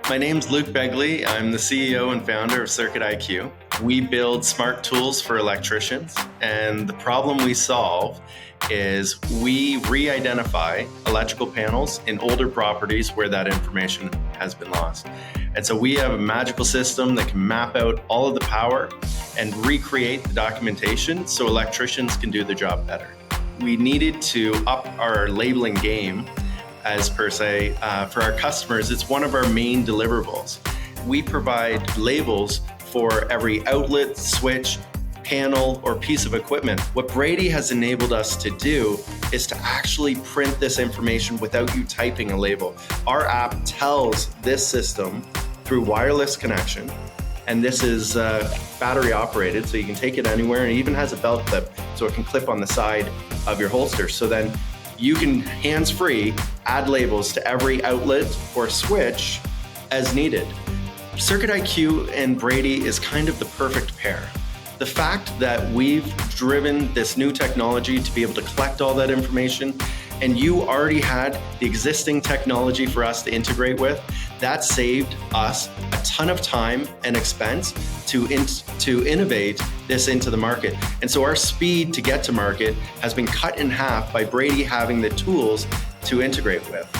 My name's Luke Begley. I'm the CEO and founder of CircuitIQ. We build smart tools for electricians, and the problem we solve is we re-identify electrical panels in older properties where that information has been lost. And so we have a magical system that can map out all of the power and recreate the documentation so electricians can do their job better. We needed to up our labeling game as per se, for our customers. It's one of our main deliverables. We provide labels for every outlet, switch, panel, or piece of equipment. What Brady has enabled us to do is to actually print this information without you typing a label. Our app tells this system through wireless connection, and this is battery operated, so you can take it anywhere, and it even has a belt clip so it can clip on the side of your holster. So then you can hands-free add labels to every outlet or switch as needed. CircuitIQ and Brady is kind of the perfect pair. The fact that we've driven this new technology to be able to collect all that information, and you already had the existing technology for us to integrate with, that saved us a ton of time and expense to innovate this into the market. And so our speed to get to market has been cut in half by Brady having the tools to integrate with.